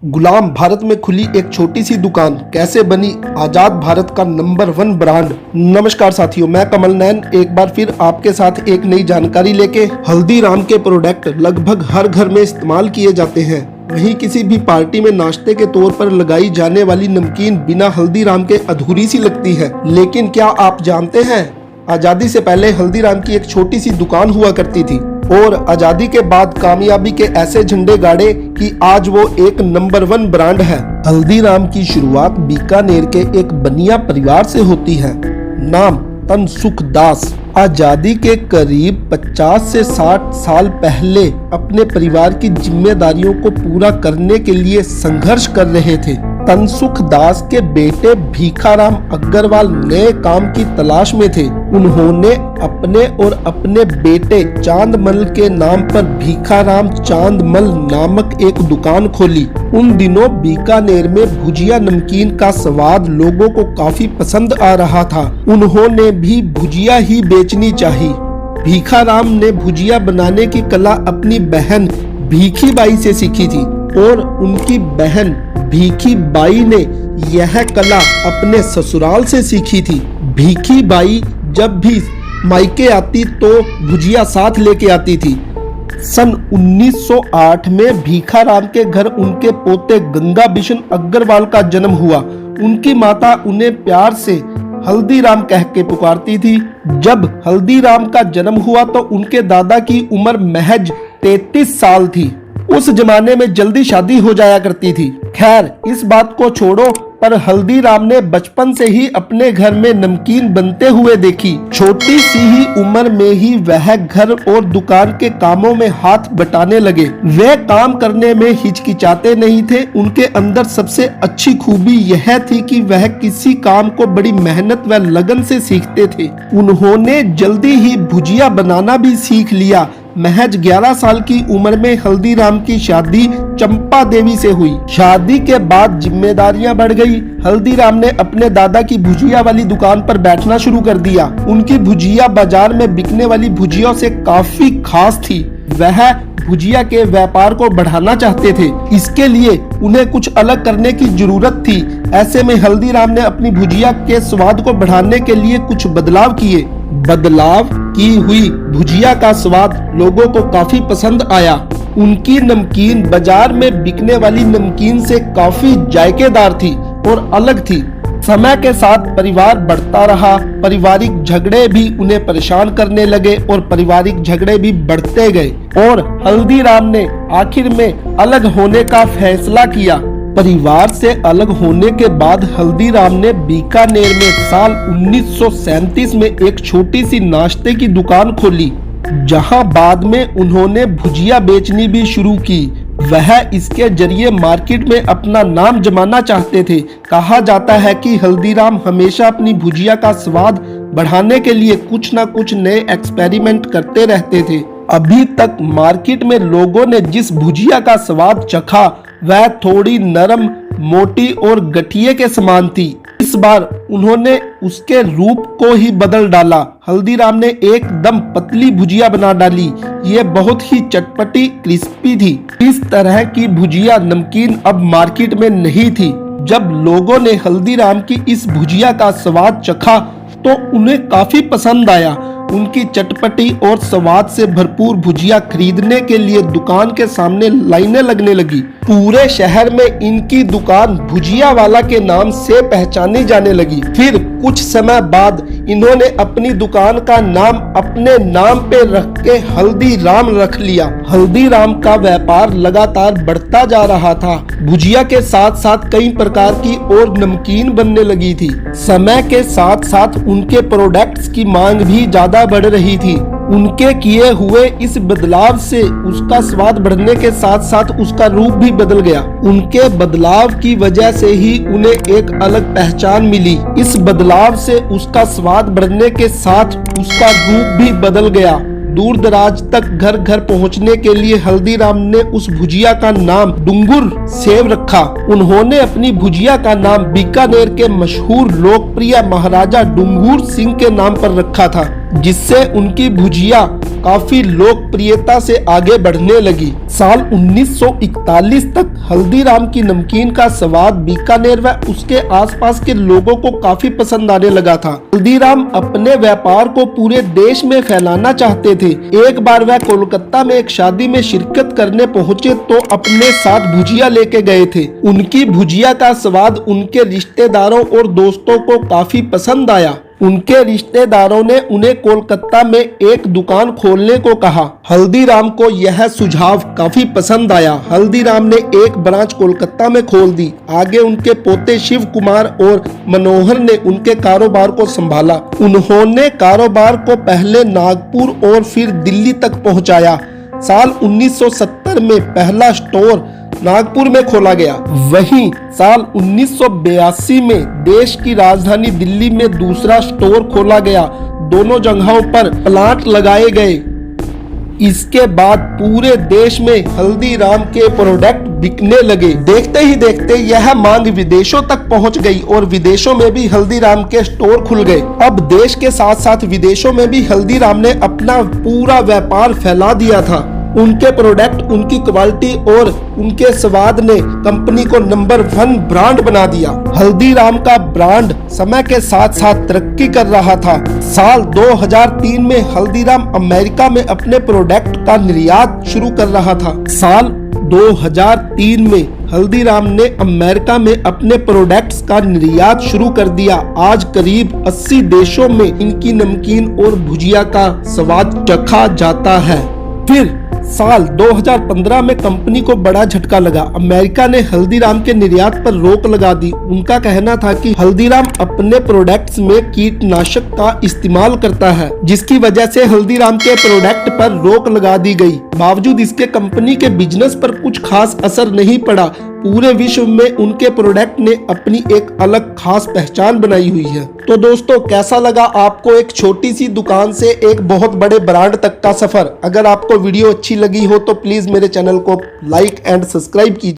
गुलाम भारत में खुली एक छोटी सी दुकान कैसे बनी आजाद भारत का नंबर 1 ब्रांड। नमस्कार साथियों, मैं कमल नैन एक बार फिर आपके साथ एक नई जानकारी लेके। हल्दीराम के प्रोडक्ट लगभग हर घर में इस्तेमाल किए जाते हैं। वहीं किसी भी पार्टी में नाश्ते के तौर पर लगाई जाने वाली नमकीन बिना हल्दीराम के अधूरी सी लगती है। लेकिन क्या आप जानते हैं, आजादी से पहले हल्दीराम की एक छोटी सी दुकान हुआ करती थी और आजादी के बाद कामयाबी के ऐसे झंडे गाड़े कि आज वो एक नंबर 1 ब्रांड है। हल्दीराम की शुरुआत बीकानेर के एक बनिया परिवार से होती है। नाम तनसुख दास। आजादी के करीब 50 से 60 साल पहले अपने परिवार की जिम्मेदारियों को पूरा करने के लिए संघर्ष कर रहे थे। तनसुख दास के बेटे भीखाराम अग्रवाल नए काम की तलाश में थे। उन्होंने अपने और अपने बेटे चांदमल के नाम पर भीखाराम चांदमल नामक एक दुकान खोली। उन दिनों बीकानेर में भुजिया नमकीन का स्वाद लोगों को काफी पसंद आ रहा था। उन्होंने भी भुजिया ही बेचनी चाहिए। भीखाराम ने भुजिया बनाने की कला अपनी बहन भीखी बाई से सीखी थी और उनकी बहन भीखी बाई ने यह कला अपने ससुराल से सीखी थी। भीखी बाई जब भी मायके आती तो भुजिया साथ लेके आती थी। सन 1908 में भीखाराम के घर उनके पोते गंगा बिशन अग्रवाल का जन्म हुआ। उनकी माता उन्हें प्यार से हल्दीराम कह के पुकारती थी। जब हल्दीराम का जन्म हुआ तो उनके दादा की उम्र महज 33 साल थी। उस जमाने में जल्दी शादी हो जाया करती थी। खैर, इस बात को छोड़ो, पर हल्दीराम ने बचपन से ही अपने घर में नमकीन बनते हुए देखी। छोटी सी ही उम्र में ही वह घर और दुकान के कामों में हाथ बटाने लगे। वे काम करने में हिचकिचाते नहीं थे। उनके अंदर सबसे अच्छी खूबी यह थी कि वह किसी काम को बड़ी मेहनत व लगन से सीखते थे। उन्होंने जल्दी ही भुजिया बनाना भी सीख लिया। महज 11 साल की उम्र में हल्दीराम की शादी चंपा देवी से हुई। शादी के बाद जिम्मेदारियां बढ़ गई। हल्दीराम ने अपने दादा की भुजिया वाली दुकान पर बैठना शुरू कर दिया। उनकी भुजिया बाजार में बिकने वाली भुजिया से काफी खास थी। वह भुजिया के व्यापार को बढ़ाना चाहते थे। इसके लिए उन्हें कुछ अलग करने की जरूरत थी। ऐसे में हल्दीराम ने अपनी भुजिया के स्वाद को बढ़ाने के लिए कुछ बदलाव किए। बदलाव की हुई भुजिया का स्वाद लोगों को काफी पसंद आया। उनकी नमकीन बाजार में बिकने वाली नमकीन से काफी जायकेदार थी और अलग थी। समय के साथ परिवार बढ़ता रहा। पारिवारिक झगड़े भी उन्हें परेशान करने लगे और पारिवारिक झगड़े भी बढ़ते गए और हल्दीराम ने आखिर में अलग होने का फैसला किया। परिवार से अलग होने के बाद हल्दीराम ने बीकानेर में साल 1937 में एक छोटी सी नाश्ते की दुकान खोली, जहां बाद में उन्होंने भुजिया बेचनी भी शुरू की। वह इसके जरिए मार्केट में अपना नाम जमाना चाहते थे। कहा जाता है कि हल्दीराम हमेशा अपनी भुजिया का स्वाद बढ़ाने के लिए कुछ न कुछ नए एक्सपेरिमेंट करते रहते थे। अभी तक मार्केट में लोगों ने जिस भुजिया का स्वाद चखा वह थोड़ी नरम, मोटी और गठिए के समान थी। इस बार उन्होंने उसके रूप को ही बदल डाला। हल्दीराम ने एकदम पतली भुजिया बना डाली। ये बहुत ही चटपटी, क्रिस्पी थी। इस तरह की भुजिया नमकीन अब मार्केट में नहीं थी। जब लोगों ने हल्दीराम की इस भुजिया का स्वाद चखा तो उन्हें काफी पसंद आया। उनकी चटपटी और स्वाद से भरपूर भुजिया खरीदने के लिए दुकान के सामने लाइनें लगने लगी। पूरे शहर में इनकी दुकान भुजिया वाला के नाम से पहचानी जाने लगी। फिर कुछ समय बाद इन्होंने अपनी दुकान का नाम अपने नाम पे रख के हल्दीराम रख लिया। हल्दीराम का व्यापार लगातार बढ़ता जा रहा था। भुजिया के साथ साथ कई प्रकार की और नमकीन बनने लगी थी। समय के साथ साथ उनके प्रोडक्ट्स की मांग भी ज्यादा बढ़ रही थी। उनके किए हुए इस बदलाव से उसका स्वाद बढ़ने के साथ साथ उसका रूप भी बदल गया। उनके बदलाव की वजह से ही उन्हें एक अलग पहचान मिली। इस बदलाव से उसका स्वाद बढ़ने के साथ उसका रूप भी बदल गया। दूर दराज तक घर घर पहुंचने के लिए हल्दीराम ने उस भुजिया का नाम डुंगुर सेव रखा। उन्होंने अपनी भुजिया का नाम बीकानेर के मशहूर लोकप्रिय महाराजा डुंगुर सिंह के नाम पर रखा था। जिससे उनकी भुजिया काफी लोकप्रियता से आगे बढ़ने लगी। साल 1941 तक हल्दीराम की नमकीन का स्वाद बीकानेर व उसके आसपास के लोगों को काफी पसंद आने लगा था। हल्दीराम अपने व्यापार को पूरे देश में फैलाना चाहते थे। एक बार वह कोलकाता में एक शादी में शिरकत करने पहुंचे तो अपने साथ भुजिया लेके गए थे। उनकी भुजिया का स्वाद उनके रिश्तेदारों और दोस्तों को काफी पसंद आया। उनके रिश्तेदारों ने उन्हें कोलकाता में एक दुकान खोलने को कहा। हल्दीराम को यह सुझाव काफी पसंद आया। हल्दीराम ने एक ब्रांच कोलकाता में खोल दी। आगे उनके पोते शिव कुमार और मनोहर ने उनके कारोबार को संभाला। उन्होंने कारोबार को पहले नागपुर और फिर दिल्ली तक पहुंचाया। साल 1970 में पहला स्टोर नागपुर में खोला गया। वहीं साल 1982 में देश की राजधानी दिल्ली में दूसरा स्टोर खोला गया। दोनों जगहों पर प्लांट लगाए गए। इसके बाद पूरे देश में हल्दीराम के प्रोडक्ट बिकने लगे। देखते ही देखते यह मांग विदेशों तक पहुंच गई और विदेशों में भी हल्दीराम के स्टोर खुल गए। अब देश के साथ साथ विदेशों में भी हल्दीराम ने अपना पूरा व्यापार फैला दिया था। उनके प्रोडक्ट, उनकी क्वालिटी और उनके स्वाद ने कंपनी को नंबर 1 ब्रांड बना दिया। हल्दीराम का ब्रांड समय के साथ साथ तरक्की कर रहा था। साल 2003 में हल्दीराम अमेरिका में अपने प्रोडक्ट का निर्यात शुरू कर रहा था। साल 2003 में हल्दीराम ने अमेरिका में अपने प्रोडक्ट्स का निर्यात शुरू कर दिया। आज करीब 80 देशों में इनकी नमकीन और भुजिया का स्वाद चखा जाता है। फिर साल 2015 में कंपनी को बड़ा झटका लगा। अमेरिका ने हल्दीराम के निर्यात पर रोक लगा दी। उनका कहना था कि हल्दीराम अपने प्रोडक्ट्स में कीटनाशक का इस्तेमाल करता है, जिसकी वजह से हल्दीराम के प्रोडक्ट पर रोक लगा दी गई। बावजूद इसके कंपनी के बिजनेस पर कुछ खास असर नहीं पड़ा। पूरे विश्व में उनके प्रोडक्ट ने अपनी एक अलग खास पहचान बनाई हुई है। तो दोस्तों, कैसा लगा आपको एक छोटी सी दुकान से एक बहुत बड़े ब्रांड तक का सफर? अगर आपको वीडियो अच्छी लगी हो तो प्लीज मेरे चैनल को लाइक एंड सब्सक्राइब कीजिए।